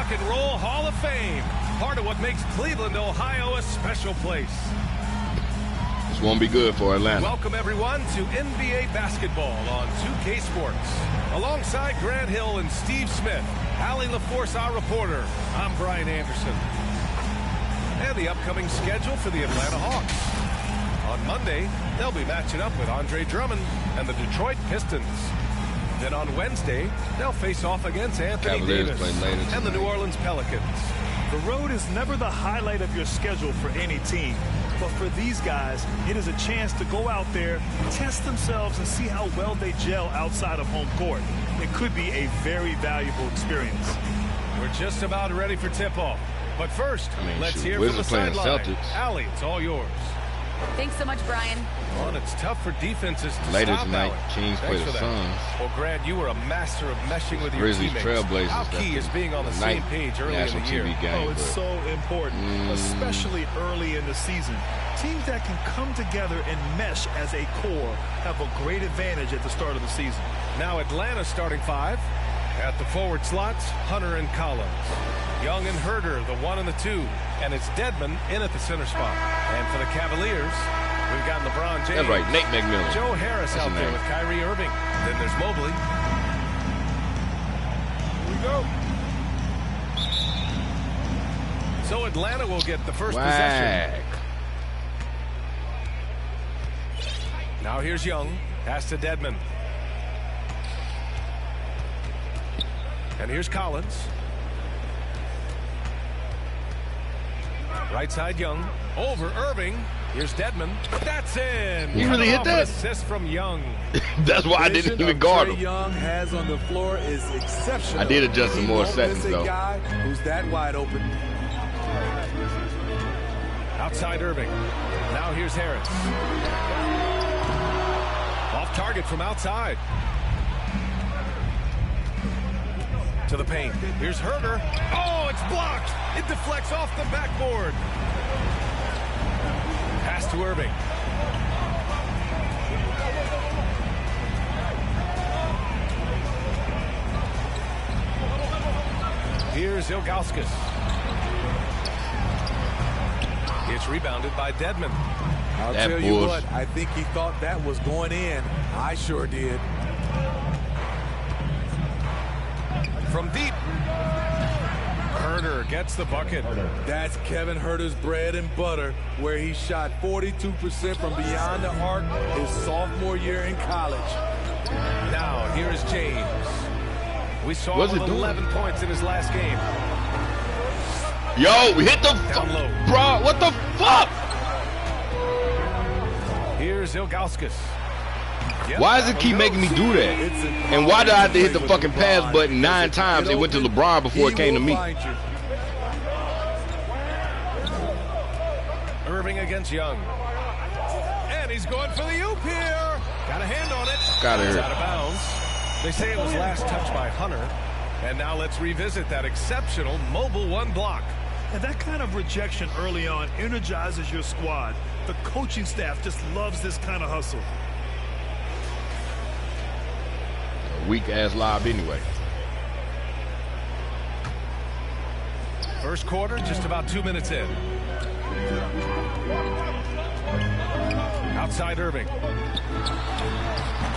Rock and Roll Hall of Fame. Part of what makes Cleveland, Ohio a special place. This won't be good for Atlanta. Welcome, everyone, to NBA basketball on 2K Sports. Alongside Grant Hill and Steve Smith, Allie LaForce, our reporter, I'm Brian Anderson. And the upcoming schedule for the Atlanta Hawks. On Monday, they'll be matching up with Andre Drummond and the Detroit Pistons. Then on Wednesday, they'll face off against Anthony Cavaliers Davis and the New Orleans Pelicans. The road is never the highlight of your schedule for any team. But for these guys, it is a chance to go out there, test themselves, and see how well they gel outside of home court. It could be a very valuable experience. We're just about ready for tip-off. But first, let's hear from the sideline. Allie, it's all yours. Thanks so much, Brian. Well, and it's tough for defenses to Later stop tonight, Allen. Kings play the Suns. Well, Grant, you were a master of meshing with your Grizzlies, teammates. Trailblazers. How key is being on the same page early in the year? Game, it's so important, especially early in the season. Teams that can come together and mesh as a core have a great advantage at the start of the season. Now Atlanta's starting five. At the forward slots, Hunter and Collins. Young and Herter, the 1 and the 2. And it's Dedmon in at the center spot. And for the Cavaliers, we've got LeBron James. That's right, Nate McMillan. Joe Harris That's out there with Kyrie Irving. Then there's Mobley. Here we go. So Atlanta will get the first possession. Now here's Young. Pass to Dedmon. And here's Collins. Right side Young. Over Irving. Here's Dedmon. That's in. You really hit that? Assist from Young. That's why I didn't even guard him. Young has on the floor is exceptional. I did adjust some more settings though. Guy who's that wide open. Outside Irving. Now here's Harris. Off target from outside. To the paint. Here's Herter. Oh, it's blocked. It deflects off the backboard. Pass to Irving. Here's Ilgauskas. It's rebounded by Dedmon. I'll tell you what, I think he thought that was going in. I sure did. From deep. Herter gets the bucket. That's Kevin Herter's bread and butter, where he shot 42% from beyond the arc his sophomore year in college. Now, here is James. We saw him with 11 points in his last game. Yo, we hit the bro. What the fuck? Here's Ilgauskas. Yep, why does it keep making me do that? And why did I have to hit the fucking pass button 9 times? It went to LeBron before it came to me. Irving against Young. And he's going for the oop here. Got a hand on it. Got it. Out of bounds. They say it was last touched by Hunter. And now let's revisit that exceptional mobile 1 block. And that kind of rejection early on energizes your squad. The coaching staff just loves this kind of hustle. Weak-ass lob anyway. First quarter, just about 2 minutes in. Outside Irving.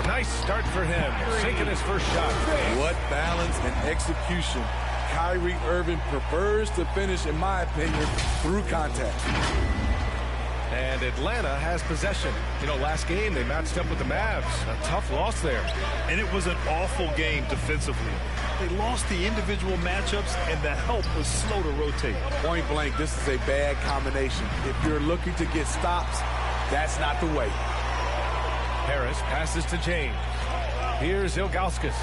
Nice start for him. Sinking his first shot. What balance and execution. Kyrie Irving prefers to finish, in my opinion, through contact. And Atlanta has possession. You know, last game they matched up with the Mavs. A tough loss there. And it was an awful game defensively. They lost the individual matchups, and the help was slow to rotate. Point blank, this is a bad combination. If you're looking to get stops, that's not the way. Harris passes to James. Here's Ilgauskas.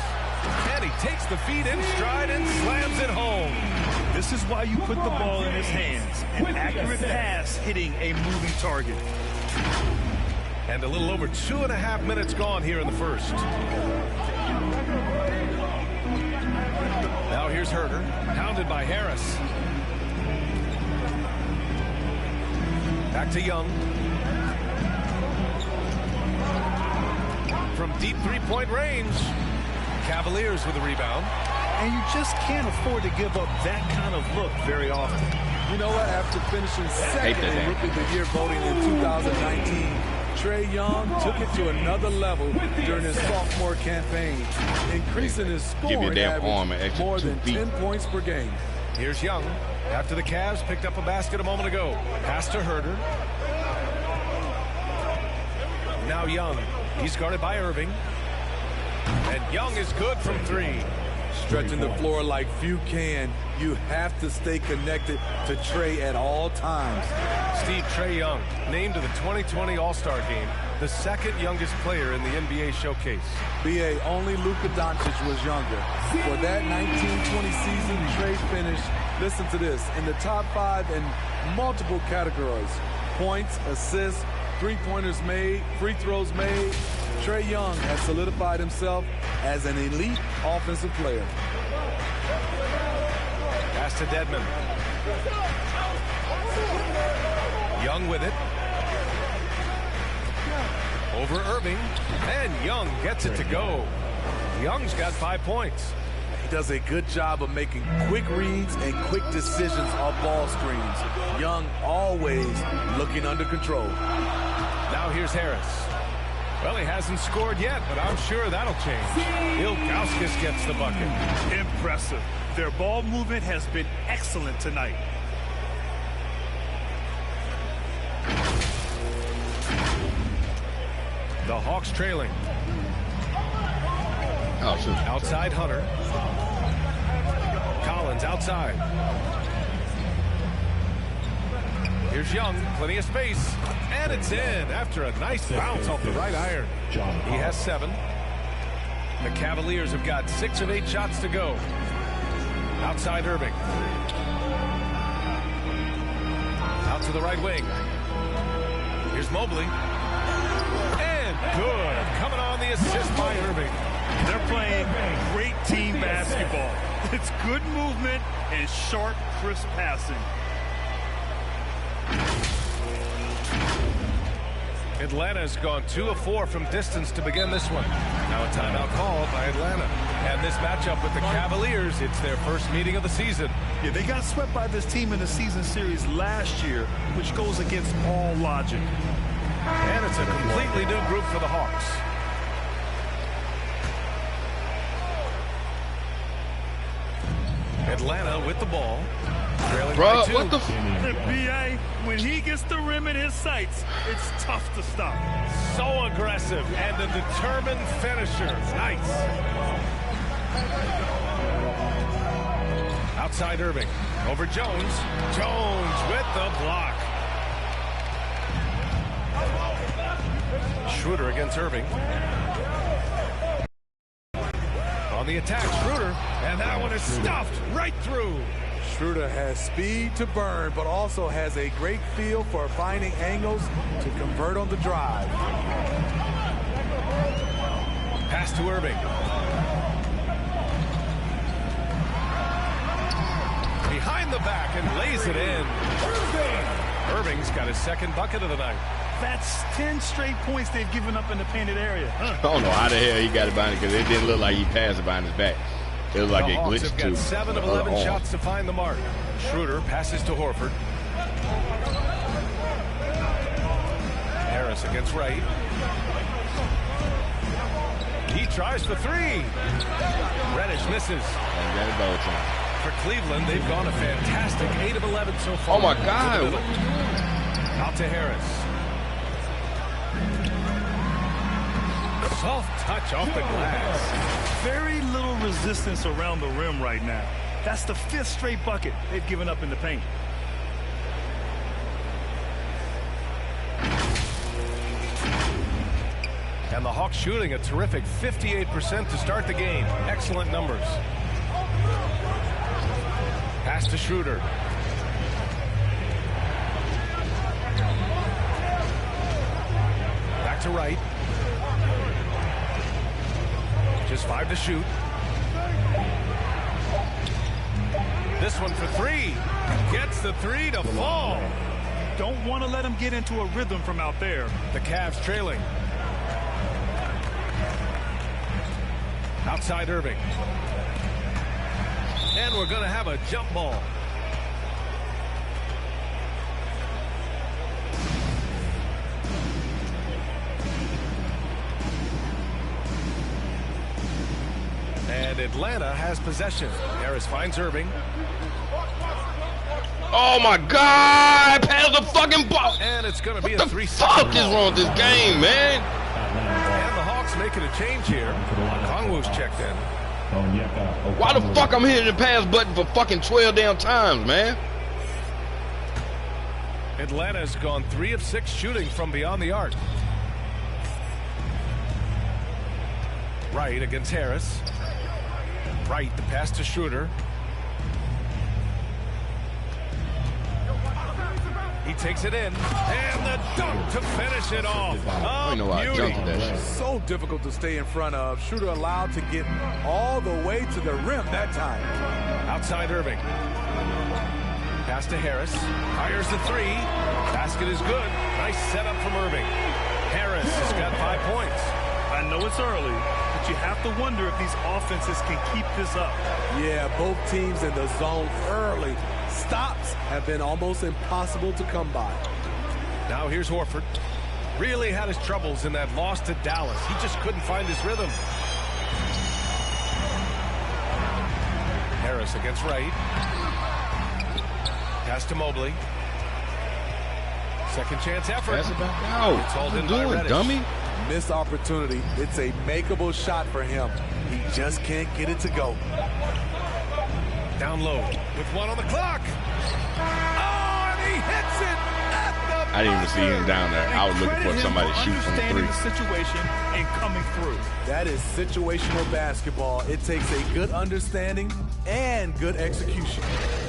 And he takes the feed in stride and slams it home. This is why you put the ball in his hands. An accurate pass hitting a moving target. And a little over 2.5 minutes gone here in the first. Now here's Herter, pounded by Harris. Back to Young. From deep 3-point range. Cavaliers with a rebound. And you just can't afford to give up that kind of look very often. You know what? After finishing second in Rookie of the Year voting in 2019, Trae Young took it to another level during his sophomore campaign, increasing his scoring average more than 10 points per game. Here's Young after the Cavs picked up a basket a moment ago. Pass to Herter. Now Young. He's guarded by Irving. And Young is good from three. Stretching the floor like few can, you have to stay connected to Trae at all times. Trae Young, named to the 2020 All-Star Game, the second youngest player in the NBA showcase. B.A. only Luka Doncic was younger. For that 1920 season, Trae finished, listen to this, in the top 5 in multiple categories. Points, assists, three-pointers made, free throws made. Trae Young has solidified himself as an elite offensive player. Pass to Dedmon. Young with it. Over Irving. And Young gets it to go. Young's got 5 points. He does a good job of making quick reads and quick decisions off ball screens. Young always looking under control. Now here's Harris. Well, he hasn't scored yet, but I'm sure that'll change. Ilgauskas gets the bucket. Impressive. Their ball movement has been excellent tonight. The Hawks trailing. Oh, shoot. Outside Hunter. Collins outside. Here's Young, plenty of space, and it's in after a nice bounce off the right iron. He has 7. The Cavaliers have got 6 of 8 shots to go. Outside Irving. Out to the right wing. Here's Mobley. And good. Coming on the assist by Irving. They're playing great team basketball. It's good movement and sharp, crisp passing. Atlanta's gone 2 of 4 from distance to begin this one. Now a timeout called by Atlanta. And this matchup with the Cavaliers, it's their first meeting of the season. Yeah, they got swept by this team in the season series last year, which goes against all logic. And it's a completely new group for the Hawks. Atlanta with the ball. Bro, what the B.A., when he gets the rim in his sights, it's tough to stop. So aggressive and a determined finisher. Nice. Outside Irving. Over Jones. Jones with the block. Schroeder against Irving. On the attack, Schroeder. And that one is stuffed right through. Schroeder has speed to burn, but also has a great feel for finding angles to convert on the drive. Pass to Irving. Behind the back and lays it in. Irving's got his second bucket of the night. That's 10 straight points they've given up in the painted area. I don't know how the hell he got it behind it, because it didn't look like he passed it behind his back. It was like it glitched have got 7 of 11 shots to find the mark. Schroeder passes to Horford. Harris against Wright. He tries for 3. Reddish misses. For Cleveland, they've gone a fantastic 8 of 11 so far. Oh my God. Out to Harris. Soft touch off the glass. Very little resistance around the rim right now. That's the 5th straight bucket they've given up in the paint. And the Hawks shooting a terrific 58% to start the game. Excellent numbers. Pass to Schroeder. Back to Wright. Just 5 to shoot. This one for 3. Gets the 3 to fall. Don't want to let him get into a rhythm from out there. The Cavs trailing. Outside Irving. And we're going to have a jump ball. And Atlanta has possession. Harris finds Irving. Oh my God! Pass the fucking ball. And it's going to be what a 3-second. Fuck is wrong with this game, man? And the Hawks making a change here. Kongwu's checked in. Why the fuck I'm hitting the pass button for fucking 12 damn times, man? Atlanta's gone 3 of 6 shooting from beyond the arc. Wright against Harris. Wright, the pass to Schroeder. He takes it in, and the dunk to finish it off. I know I jumped that shit. So difficult to stay in front of. Schroeder allowed to get all the way to the rim that time. Outside Irving. Pass to Harris. Fires the 3. Basket is good. Nice setup from Irving. Harris has got 5 points. I know it's early, but you have to wonder if these offenses can keep this up. Yeah, both teams in the zone early. Stops have been almost impossible to come by. Now here's Horford. Really had his troubles in that loss to Dallas. He just couldn't find his rhythm. Harris against Wright. Pass to Mobley. Second chance effort. Pass it back out. It's hauled in by doing, Reddish. dummy? Missed opportunity. It's a makeable shot for him. He just can't get it to go. Down low with 1 on the clock. Oh, and he hits it at the I didn't even see him down there. I was looking for somebody to shoot from 3. The situation and coming through. That is situational basketball. It takes a good understanding and good execution.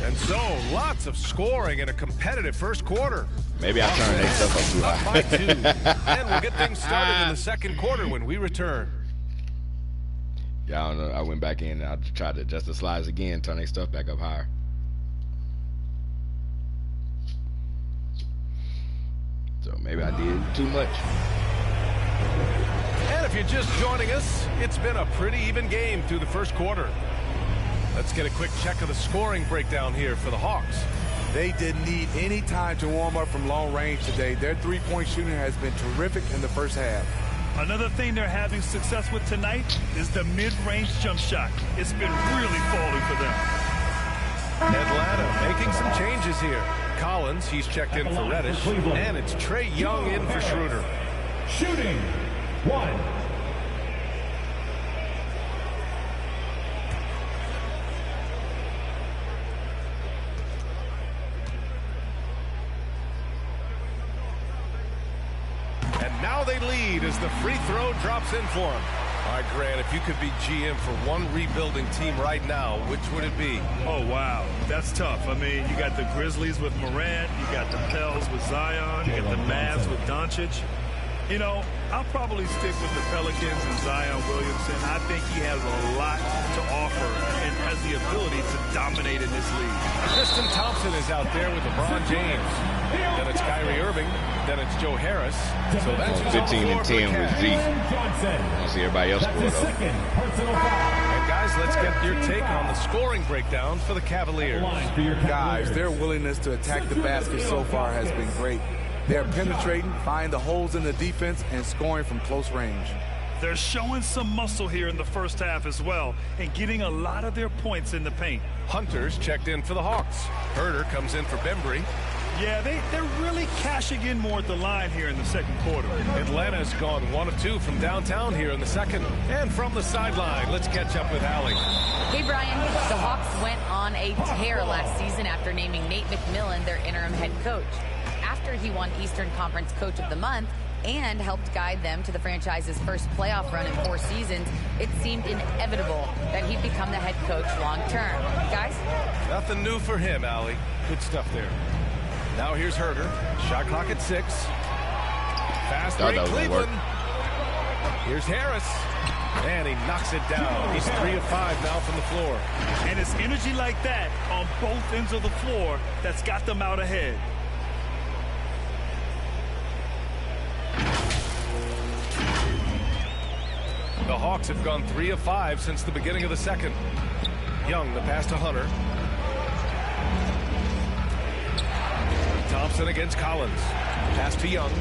And so, lots of scoring in a competitive first quarter. Maybe I turned that stuff Up up by too 2. high. And we'll get things started in the second quarter when we return. Yeah, I don't know. I went back in and I tried to adjust the slides again, turn their stuff back up higher. So maybe I did too much. And if you're just joining us, it's been a pretty even game through the first quarter. Let's get a quick check of the scoring breakdown here for the Hawks. They didn't need any time to warm up from long range today. Their three-point shooting has been terrific in the first half. Another thing they're having success with tonight is the mid-range jump shot. It's been really falling for them. Atlanta making some changes here. Collins, he's checked in for Reddish, and it's Trae Young in for Schroeder. Shooting 1. And now they lead as the free throw drops in for him. All right, Grant, if you could be GM for one rebuilding team right now, which would it be? Oh, wow. That's tough. I mean, you got the Grizzlies with Morant. You got the Pels with Zion. You got the Mavs with Doncic. You know, I'll probably stick with the Pelicans and Zion Williamson. I think he has a lot to offer and has the ability to dominate in this league. Tristan Thompson is out there with LeBron James. Then it's Kyrie Irving. Then it's Joe Harris. So that's 15 and 10 with Z. I don't see everybody else score though. And guys, let's get your take on the scoring breakdown for the Cavaliers. Guys, their willingness to attack the basket so far has been great. They're penetrating, finding the holes in the defense, and scoring from close range. They're showing some muscle here in the first half as well and getting a lot of their points in the paint. Hunter's checked in for the Hawks. Herder comes in for Bembry. Yeah, they're really cashing in more at the line here in the second quarter. Atlanta's gone 1 of 2 from downtown here in the second. And from the sideline, let's catch up with Allie. Hey, Brian. The Hawks went on a tear last season after naming Nate McMillan their interim head coach. After he won Eastern Conference Coach of the Month and helped guide them to the franchise's first playoff run in 4 seasons, it seemed inevitable that he'd become the head coach long term. Guys? Nothing new for him, Allie. Good stuff there. Now here's Herder. Shot clock at 6. Fast break, Cleveland. Here's Harris. And he knocks it down. He's 3 of 5 now from the floor. And it's energy like that on both ends of the floor that's got them out ahead. The Hawks have gone 3 of 5 since the beginning of the second. Young, the pass to Hunter. Thompson against Collins. Pass to Young.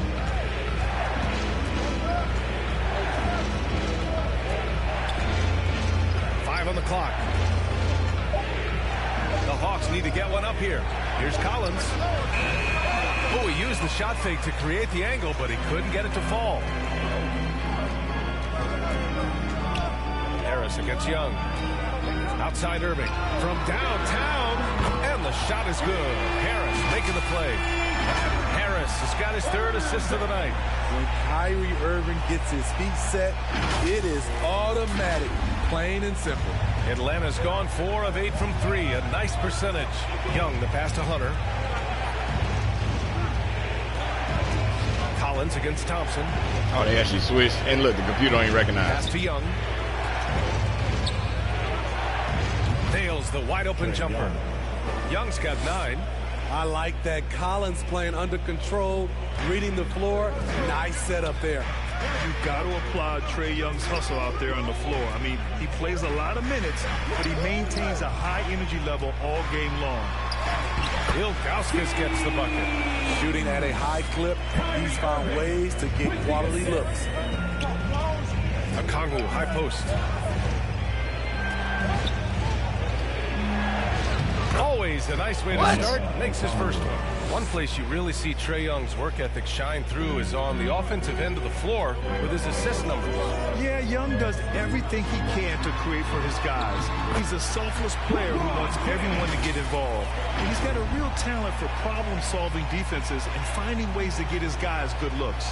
On the clock. The Hawks need to get one up here. Here's Collins. Oh, he used the shot fake to create the angle, but he couldn't get it to fall. Harris against Young. Outside Irving. From downtown. And the shot is good. Harris making the play. Harris has got his 3rd assist of the night. When Kyrie Irving gets his feet set, it is automatic. Plain and simple. Atlanta's gone 4 of 8 from 3. A nice percentage. Young, the pass to Hunter. Collins against Thompson. Oh, they actually switched. And look, the computer ain't recognized. Pass to Young. Nails the wide open jumper. Young's got 9. I like that. Collins playing under control, reading the floor. Nice setup there. You've got to applaud Trae Young's hustle out there on the floor. I mean, he plays a lot of minutes, but he maintains a high energy level all game long. Ilgauskas gets the bucket. Shooting at a high clip, he's found ways to get quality looks. Okongwu, high post. Always a nice way to start. Makes his first one. One place you really see Trae Young's work ethic shine through is on the offensive end of the floor with his assist numbers. Yeah, Young does everything he can to create for his guys. He's a selfless player who wants everyone to get involved. And he's got a real talent for problem-solving defenses and finding ways to get his guys good looks.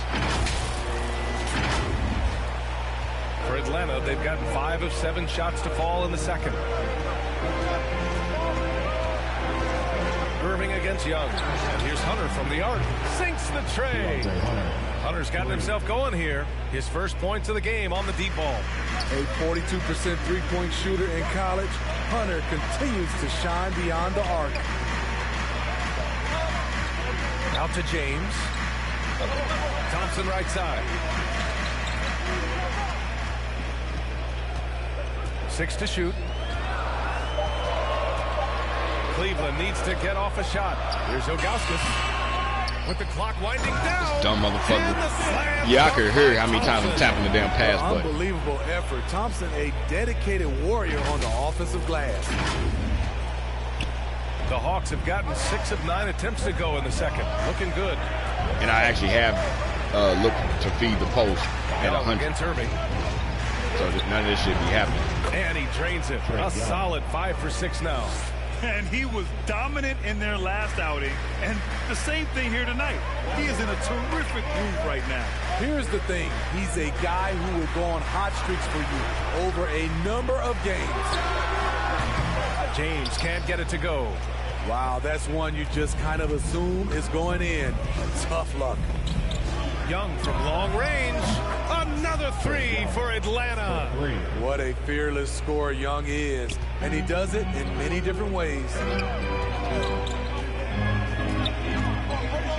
For Atlanta, they've gotten 5 of 7 shots to fall in the second. Irving against Young. And here's Hunter from the arc. Sinks the tray. Hunter's gotten himself going here. His first points of the game on the deep ball. A 42% three-point shooter in college, Hunter continues to shine beyond the arc. Out to James. Thompson right side. 6 to shoot. Cleveland needs to get off a shot. Here's Ilgauskas with the clock winding down. This dumb motherfucker. Yeah, I could hear how many times I'm tapping the damn pass button. Unbelievable effort. Thompson, a dedicated warrior on the offensive glass. The Hawks have gotten 6 of 9 attempts to go in the second. Looking good. And I actually have looked to feed the post at 100. Against Irving. So none of this should be happening. And he drains it. A solid 5 for 6 now. And he was dominant in their last outing. And the same thing here tonight. He is in a terrific groove right now. Here's the thing. He's a guy who will go on hot streaks for you over a number of games. James can't get it to go. Wow, that's one you just kind of assume is going in. Tough luck. Young from long range. Another 3 for Atlanta. What a fearless scorer Young is. And he does it in many different ways.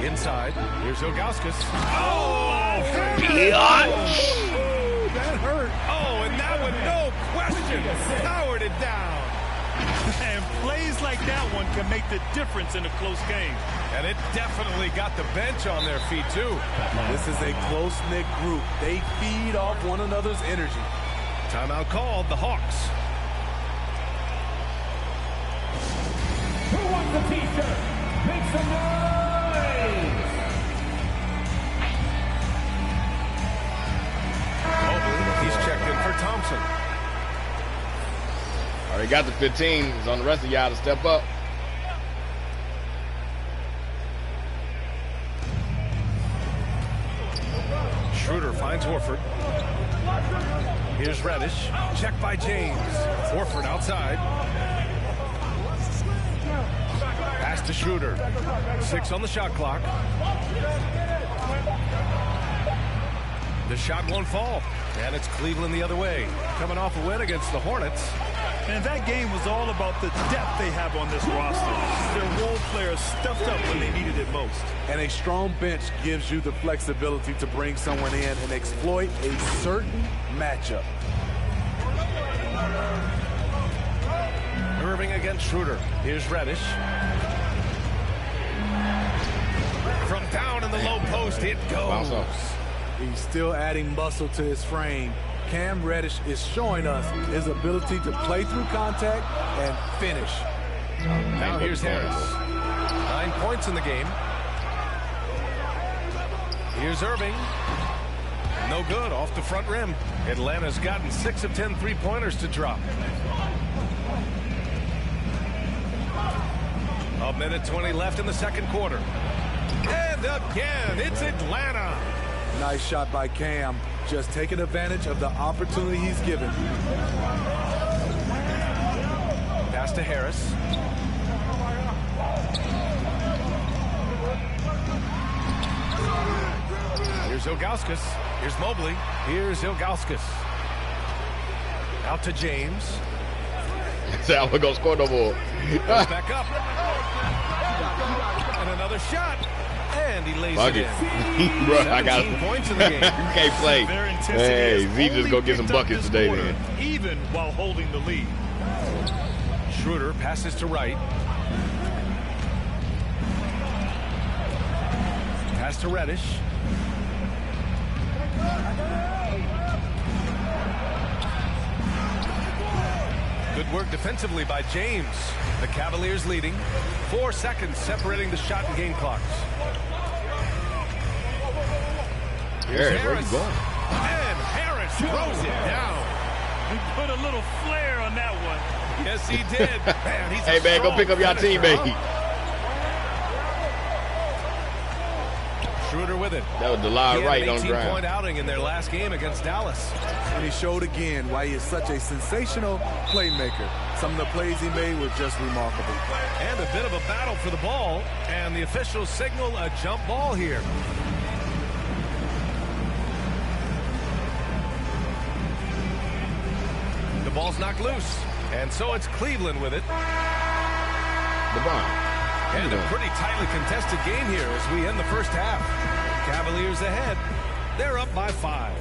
Inside. Here's Ilgauskas. Oh, that hurt. Oh, and that one, no question, powered it down. And plays like that one can make the difference in a close game. And it definitely got the bench on their feet, too. This is a close-knit group. They feed off one another's energy. Timeout called, the Hawks. Who wants the t-shirt? Make some noise! Oh, he's checked in for Thompson. Already got the 15. It's on the rest of y'all to step up. Schroeder finds Horford. Here's Reddish. Checked by James. Horford outside. Pass to Schroeder. 6 on the shot clock. The shot won't fall. And it's Cleveland the other way. Coming off a win against the Hornets. And that game was all about the depth they have on this roster. Their role players stepped up when they needed it most. And a strong bench gives you the flexibility to bring someone in and exploit a certain matchup. against Schroeder. Here's Reddish. From down in the low post, it goes. He's still adding muscle to his frame. Cam Reddish is showing us his ability to play through contact and finish. And here's Harris. 9 points in the game. Here's Irving. No good, off the front rim. Atlanta's gotten 6 of 10 3-pointers to drop. A minute 20 left in the second quarter. And again, it's Atlanta. Nice shot by Cam. Just taking advantage of the opportunity he's given. Pass to Harris. Here's Ilgauskas. Here's Mobley. Here's Ilgauskas. Out to James. Sal, we're going to score no more. Goes back up. And another shot. And he lays it in. Bro, I got 17 points in the game. You can't play. Hey, Z just go get some buckets today, man. Even while holding the lead. Schroeder passes to Wright. Pass to Reddish. Good work defensively by James. The Cavaliers leading. 4 seconds separating the shot and game clocks. Here's Harris, where you going? And Harris throws it down. He put a little flair on that one. Yes, he did. Man, he's Hey, man, go pick up your teammate. Schroeder with it. That was the lie right on the ground. 18-point outing in their last game against Dallas. And he showed again why he is such a sensational playmaker. Some of the plays he made were just remarkable. And a bit of a battle for the ball. And the officials signal a jump ball here. The ball's knocked loose. And so it's Cleveland with it. LeBron. And a pretty tightly contested game here as we end the first half. Cavaliers ahead. They're up by 5.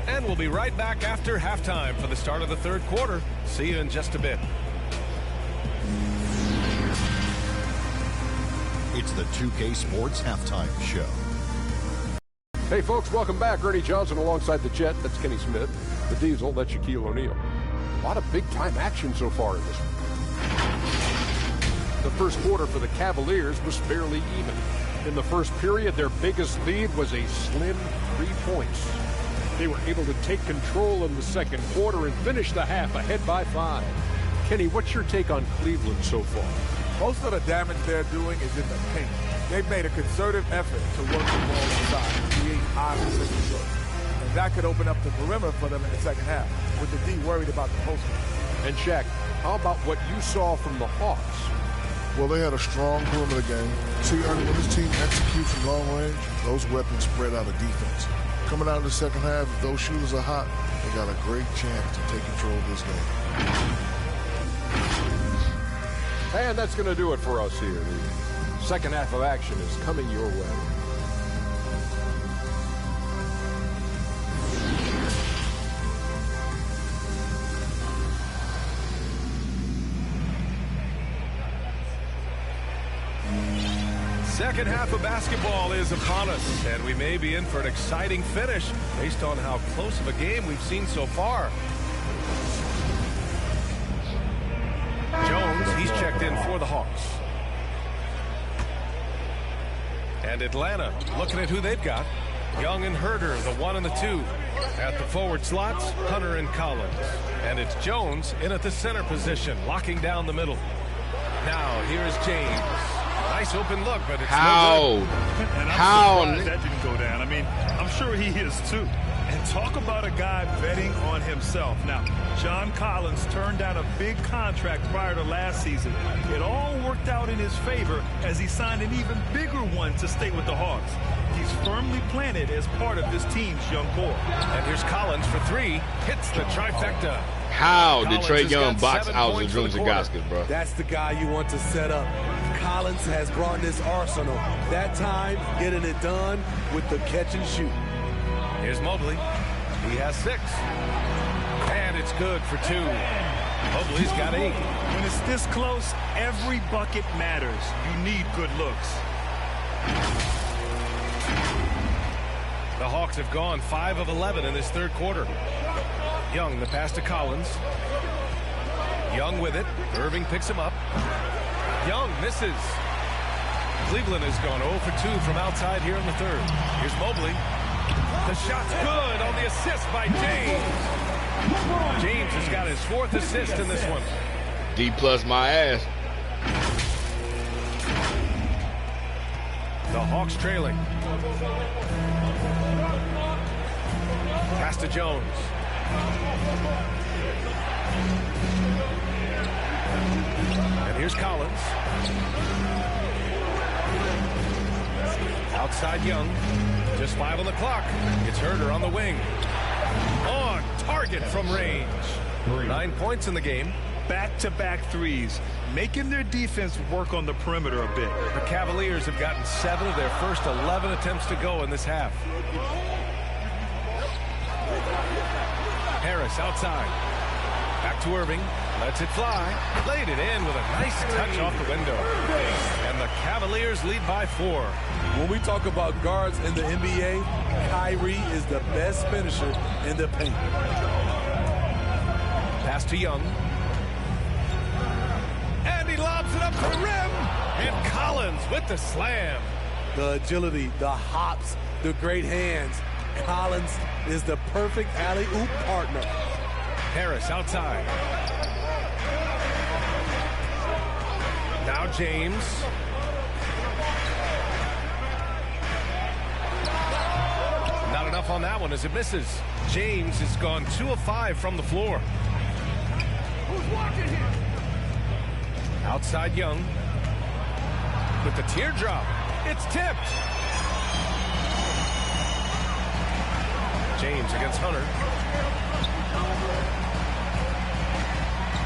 And we'll be right back after halftime for the start of the third quarter. See you in just a bit. It's the 2K Sports Halftime Show. Hey, folks, welcome back. Ernie Johnson alongside the Jet. That's Kenny Smith. The Diesel, that's Shaquille O'Neal. A lot of big-time action so far in this one. The first quarter for the Cavaliers was fairly even. In the first period, their biggest lead was a slim 3 points. They were able to take control in the second quarter and finish the half ahead by 5. Kenny, what's your take on Cleveland so far? Most of the damage they're doing is in the paint. They've made a concerted effort to work the ball inside, create high position looks. And that could open up the perimeter for them in the second half, with the D worried about the post. And Shaq, how about what you saw from the Hawks? Well, they had a strong perimeter game. See, Ernie, when this team executes from long range, those weapons spread out of defense. Coming out in the second half, if those shooters are hot, they got a great chance to take control of this game. And that's going to do it for us here. The second half of action is coming your way. Second half of basketball is upon us, and we may be in for an exciting finish based on how close of a game we've seen so far. Jones, he's checked in for the Hawks. And Atlanta, looking at who they've got. Young and Herter, the 1 and the 2. At the forward slots, Hunter and Collins. And it's Jones in at the center position, locking down the middle. Now, here's James. Nice open look, but it's no good. And I'm surprised that didn't go down. I mean, I'm sure he is too. And talk about a guy betting on himself. Now, John Collins turned down a big contract prior to last season. It all worked out in his favor as he signed an even bigger one to stay with the Hawks. He's firmly planted as part of this team's young core. And here's Collins for 3. Hits the trifecta. How did Trae Young box out the Jones and Gaskins, bro? That's the guy you want to set up. Collins has brought this arsenal. That time, getting it done with the catch and shoot. Here's Mobley. He has 6. And it's good for 2. Mobley's got 8. When it's this close, every bucket matters. You need good looks. The Hawks have gone 5 of 11 in this third quarter. Young, the pass to Collins. Young with it. Irving picks him up. Young misses. Cleveland has gone 0 for 2 from outside here in the third. Here's Mobley. The shot's good on the assist by James. James has got his 4th assist in this one. D plus my ass. The Hawks trailing. Pass to Jones. And here's Collins. Outside Young. Just 5 on the clock. It's Herder on the wing. On target from range. 9 points in the game. Back-to-back threes, making their defense work on the perimeter a bit. The Cavaliers have gotten 7 of their first 11 attempts to go in this half. Harris outside. Back to Irving. Lets it fly. Laid it in with a nice touch off the window. And the Cavaliers lead by 4. When we talk about guards in the NBA, Kyrie is the best finisher in the paint. Pass to Young. And he lobs it up to the rim. And Collins with the slam. The agility, the hops, the great hands. Collins is the perfect alley-oop partner. Harris outside. Now James. Not enough on that one as it misses. James has gone 2 of 5 from the floor. Who's watching here? Outside Young. With the teardrop. It's tipped. James against Hunter.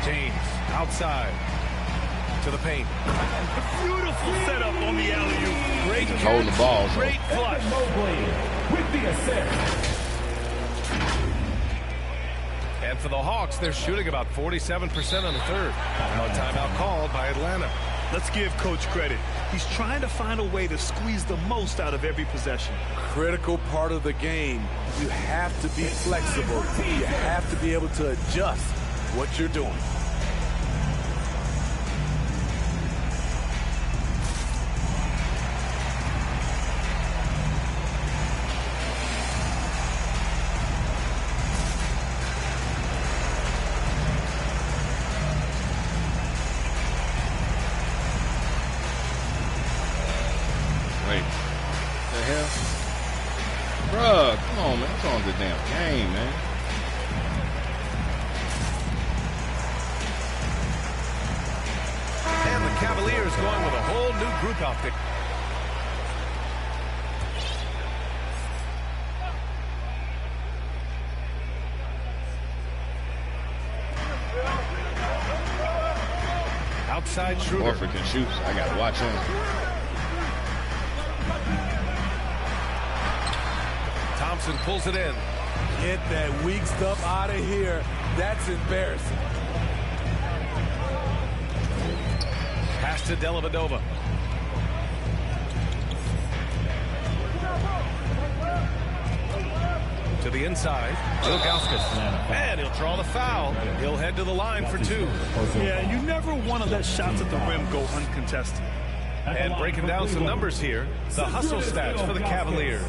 James outside to the paint. Beautiful setup on the alley-oop. Great Hold the ball. Great flush. Mobley with the assist. And for the Hawks, they're shooting about 47% on the third. Now a timeout called by Atlanta. Let's give Coach credit. He's trying to find a way to squeeze the most out of every possession. Critical part of the game. You have to be flexible. You have to be able to adjust what you're doing. Bruh, come on, man. What's wrong with this damn game, man? And the Cavaliers going with a whole new group out there. Outside Schroeder. Horford can shoot. I got to watch him. Thompson pulls it in. Get that weak stuff out of here. That's embarrassing. Pass to Dellavedova. To the inside. Ilgauskas. And he'll draw the foul. He'll head to the line for 2. Yeah, you never want to let shots at the rim go uncontested. And breaking down some numbers here, the hustle stats for the Cavaliers.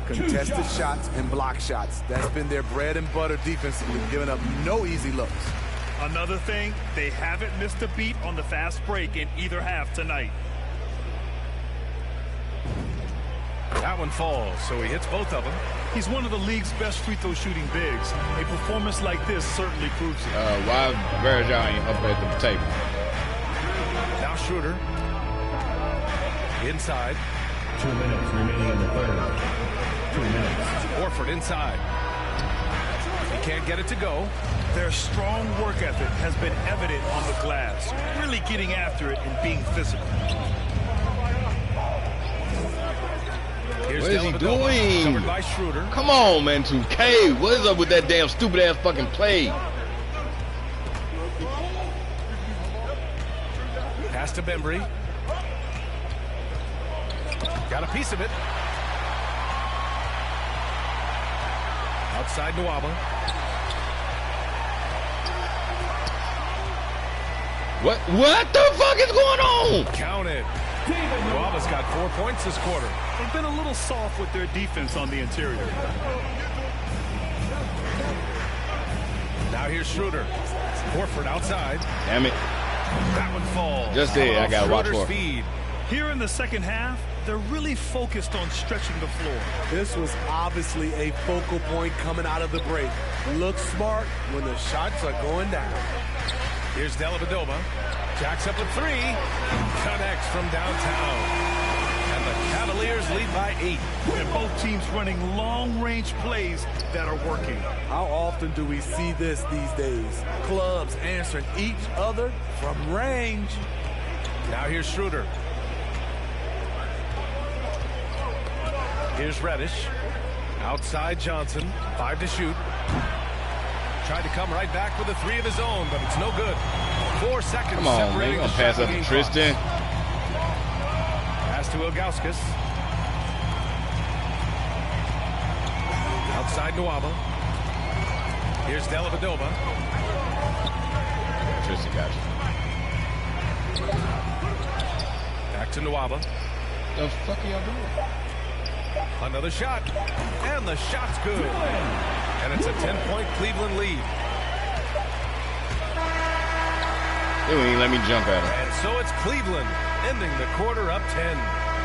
Contested shots and block shots. That's been their bread and butter defensively, giving up no easy looks. Another thing, they haven't missed a beat on the fast break in either half tonight. That one falls, so he hits both of them. He's one of the league's best free throw shooting bigs. A performance like this certainly proves it. Why Bergeron ain't up at the table? Now Schroeder. Inside. 2 minutes remaining in the third. 2 minutes. Horford inside. He can't get it to go. Their strong work ethic has been evident on the glass, really getting after it and being physical. Here's What is he Dellavedova, doing? covered by Schroeder. Come on, man, 2K. What is up with that damn stupid ass fucking play? Pass to Bembry. Got a piece of it. Outside Nwaba. What the fuck is going on? Count it. Nwaba's got 4 points this quarter. They've been a little soft with their defense on the interior. Now here's Schroeder. Horford outside. Damn it. That one falls. Just there. I got to watch for. Feed. Here in the second half, they're really focused on stretching the floor. This was obviously a focal point coming out of the break. Look smart when the shots are going down. Here's Dellavedova. Jacks up with 3. Connects from downtown. And the Cavaliers lead by 8. And both teams running long-range plays that are working. How often do we see this these days? Clubs answering each other from range. Now here's Schroeder. Here's Reddish. Outside Johnson. 5 to shoot. Tried to come right back with a 3 of his own, but it's no good. 4 seconds. Come on, man. Gonna pass up to Tristan. Pass to Ilgauskas. Outside Nwaba. Here's Dellavedova. Tristan got you. Back to Nwaba. The fuck are y'all doing? Another shot. And the shot's good. And it's a 10-point Cleveland lead. They wouldn't even let me jump at him. And so it's Cleveland ending the quarter up 10.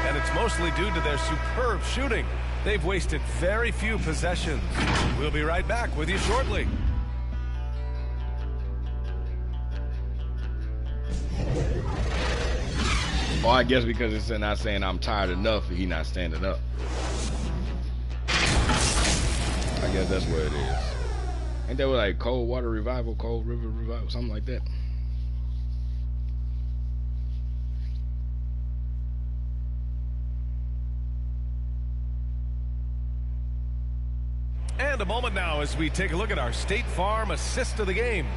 And it's mostly due to their superb shooting. They've wasted very few possessions. We'll be right back with you shortly. Well, I guess because it's not saying I'm tired enough, he not standing up. I guess that's what it is. Ain't that what, like Cold Water Revival, Cold River Revival, something like that? And a moment now as we take a look at our State Farm assist of the game.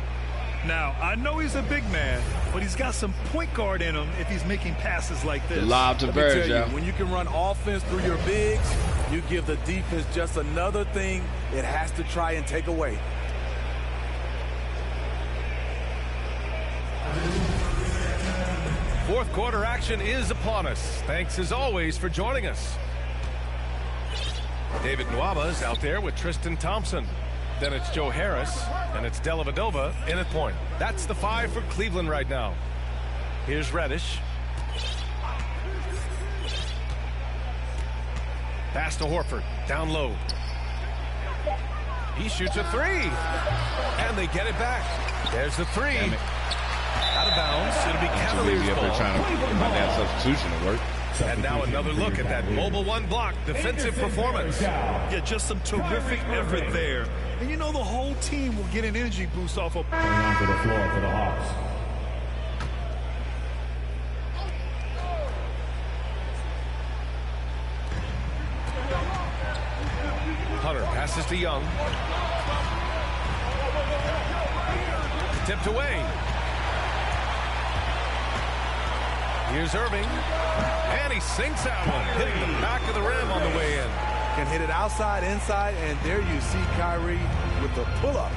Now, I know he's a big man, but he's got some point guard in him if he's making passes like this. Lob to Virgil. When you can run offense through your bigs, you give the defense just another thing it has to try and take away. Fourth quarter action is upon us. Thanks as always for joining us. David Nwaba is out there with Tristan Thompson. Then it's Joe Harris, and it's Dellavedova in at point. That's the 5 for Cleveland right now. Here's Reddish. Pass to Horford, down low. He shoots a 3, and they get it back. There's the 3. Out of bounds. It'll be Cavaliers ball. Trying to get my damn substitution to work. And now another look at that mobile one block defensive performance. Yeah, just some terrific effort there. And you know the whole team will get an energy boost off of. Going on to the floor for the Hawks. Hunter passes to Young. Tipped away. Here's Irving. And he sinks that one. Hitting the back of the rim on the way in. Can hit it outside, inside, and there you see Kyrie with the pull-up.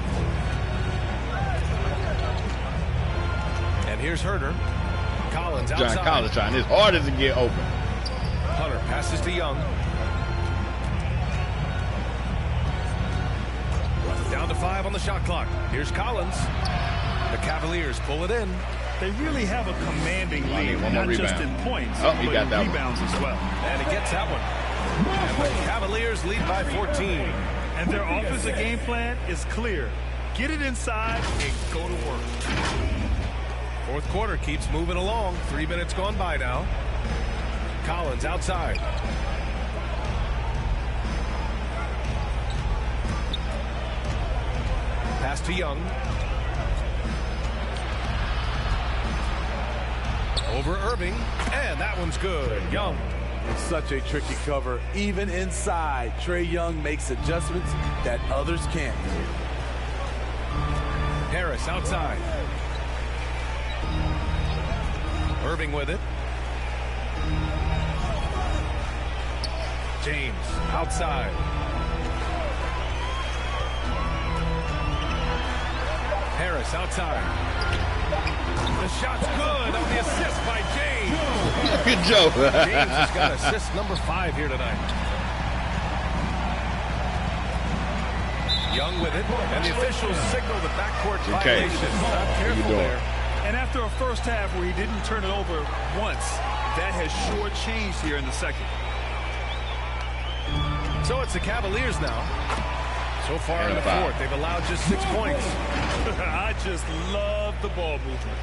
And here's Herter. Collins outside. John Collins trying his hardest to get open. Hunter passes to Young. Down to 5 on the shot clock. Here's Collins. The Cavaliers pull it in. They really have a commanding lead, not just in points, but in rebounds as well. And he gets that one. And the Cavaliers lead by 14. And their offensive game plan is clear. Get it inside and go to work. Fourth quarter keeps moving along. 3 minutes gone by now. Collins outside. Pass to Young. Over Irving, and that one's good. Young. It's such a tricky cover. Even inside, Trae Young makes adjustments that others can't. Harris outside. Irving with it. James outside. Harris outside. The shot's good on the assist by James. Good job. James has got assist number 5 here tonight. Young with it, and the officials signal the backcourt violation. Not careful there. And after a first half where he didn't turn it over once, that has sure changed here in the second. So it's the Cavaliers now. So far in the fourth, they've allowed just 6 points. I just love the ball movement.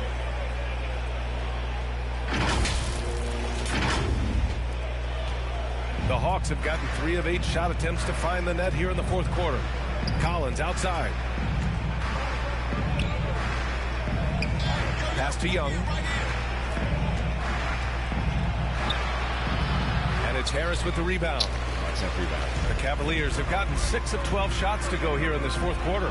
The Hawks have gotten 3 of 8 shot attempts to find the net here in the fourth quarter. Collins outside. Pass to Young. And it's Harris with the rebound. The Cavaliers have gotten 6 of 12 shots to go here in this fourth quarter.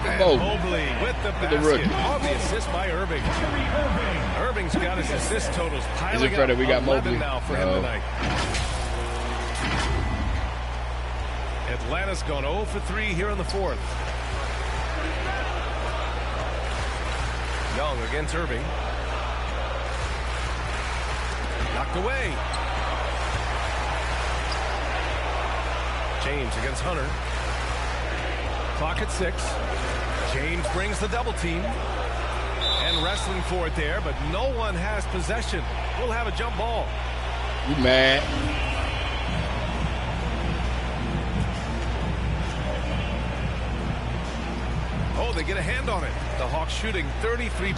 And Mobley with the basket. On the assist by Irving. Irving's got his assist totals piling up. We got 11 Mobley now for him tonight. Atlanta's gone 0 for 3 here in the fourth. Young against Irving. Knocked away. James against Hunter. Clock at 6. James brings the double team. And wrestling for it there, but no one has possession. We'll have a jump ball. You mad? Oh, they get a hand on it. The Hawks shooting 33%.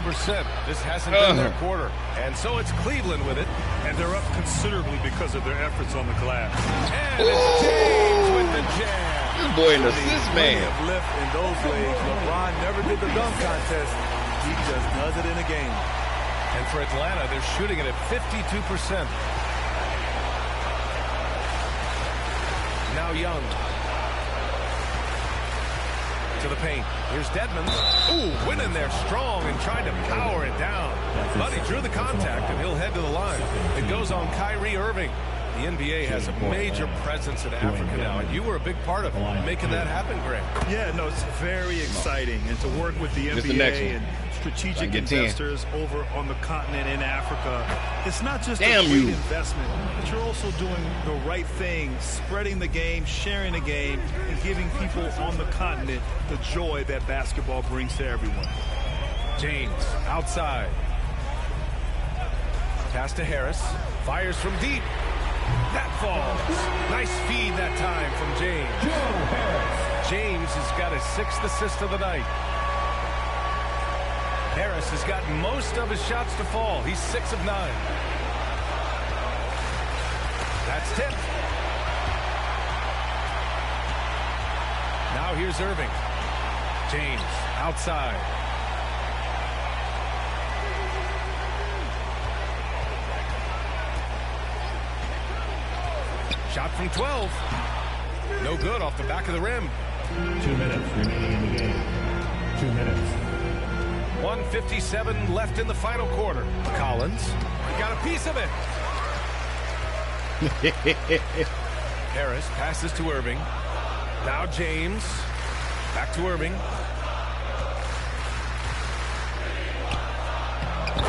This hasn't been their quarter. And so it's Cleveland with it. And they're up considerably because of their efforts on the glass. And it's James with the jam. This boy an assist man. Lift in those legs. LeBron never did the dunk contest. He just does it in a game. And for Atlanta, they're shooting it at 52%. Now Young. To the paint. Here's Dedmon. Ooh, winning there strong and trying to power it down. But he drew the contact, and he'll head to the line. It goes on Kyrie Irving. The NBA has a major presence in Africa now, and you were a big part of making that happen, Greg. Yeah, no, it's very exciting. And to work with the NBA and strategic investors over on the continent in Africa, it's not just a great investment, but you're also doing the right thing, spreading the game, sharing the game, and giving people on the continent the joy that basketball brings to everyone. James outside. Pass to Harris. Fires from deep. That falls. Nice feed that time from James. James has got his 6th assist of the night. Harris has gotten most of his shots to fall. He's 6 of 9. That's tipped. Now here's Irving. James outside. Shot from 12. No good off the back of the rim. 2 minutes remaining in the game. 2 minutes. 1:57 left in the final quarter. Collins got a piece of it. Harris passes to Irving. Now James. Back to Irving.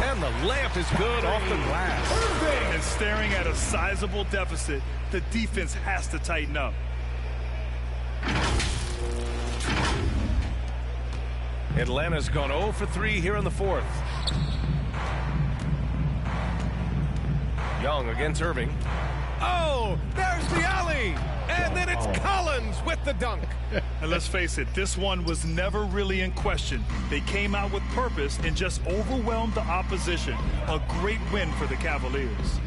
And the layup is good off the glass. Irving! And staring at a sizable deficit, the defense has to tighten up. Atlanta's gone 0 for 3 here in the fourth. Young against Irving. Oh, there's the alley. And then it's Collins with the dunk. And let's face it, this one was never really in question. They came out with purpose and just overwhelmed the opposition. A great win for the Cavaliers.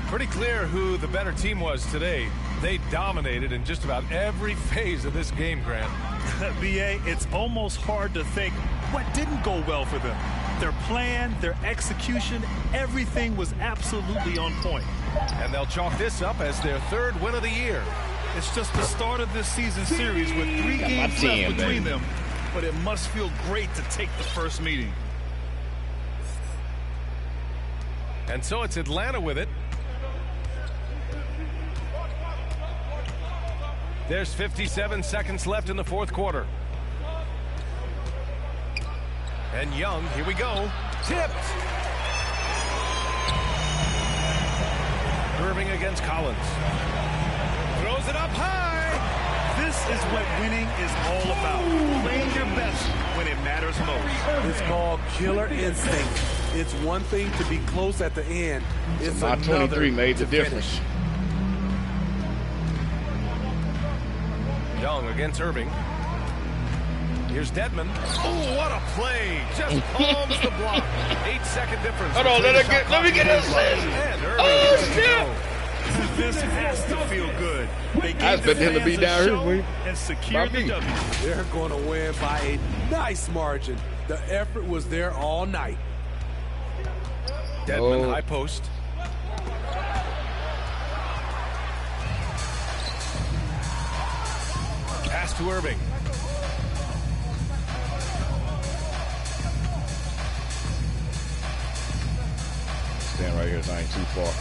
Pretty clear who the better team was today. They dominated in just about every phase of this game, Grant. B.A., it's almost hard to think what didn't go well for them. Their plan, their execution, everything was absolutely on point. And they'll chalk this up as their 3rd win of the year. It's just the start of this season series with 3 games left between them, but it must feel great to take the first meeting. And so it's Atlanta with it. There's 57 seconds left in the fourth quarter. And Young, here we go. Tipped. Irving against Collins. Throws it up high. This is what winning is all about. Playing your best when it matters most. It's called killer instinct. It's one thing to be close at the end. It's My 23 made the difference. Young against Irving. Here's Dedman. Oh, what a play. Just palms the block. 8-second difference. Hold on, let me get this. And Irving Oh, shit. This has to feel good. They I expect him to be down here, and secure the W. They're going to win by a nice margin. The effort was there all night. Dedman, high post. Pass to Irving. Stand right here, so I ain't too far.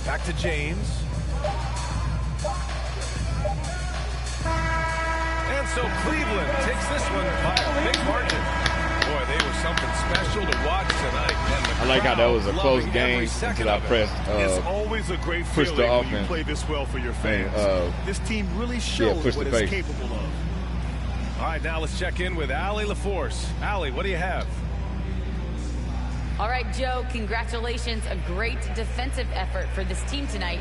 Back to James. And so Cleveland takes this one by a big margin. Boy, they were something special to watch tonight. I like how that was a close game until I pressed it's always a great push feeling the when offense. you play this well for your fans. This team really shows push what the it's pace. capable of. All right, now let's check in with Allie LaForce. Allie, what do you have? All right, Joe, congratulations. A great defensive effort for this team tonight.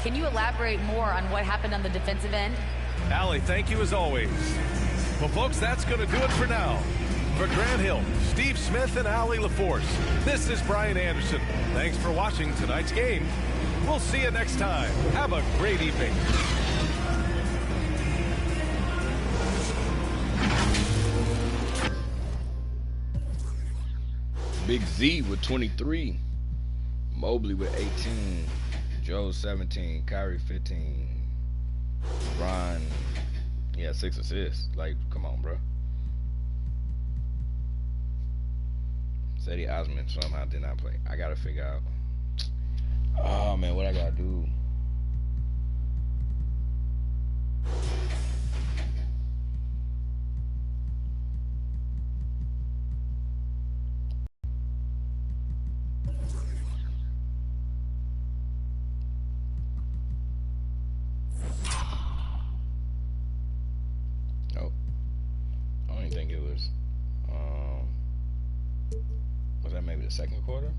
Can you elaborate more on what happened on the defensive end? Allie, thank you as always. Well, folks, that's going to do it for now. For Grant Hill, Steve Smith, and Allie LaForce, this is Brian Anderson. Thanks for watching tonight's game. We'll see you next time. Have a great evening. Big Z with 23. Mobley with 18. Joe 17. Kyrie 15. Ron, 6 assists. Like, come on, bro. Cedi Osman somehow did not play. I gotta figure out. Oh man, what I gotta do? Nope. I don't even think it was. Was that maybe the second quarter?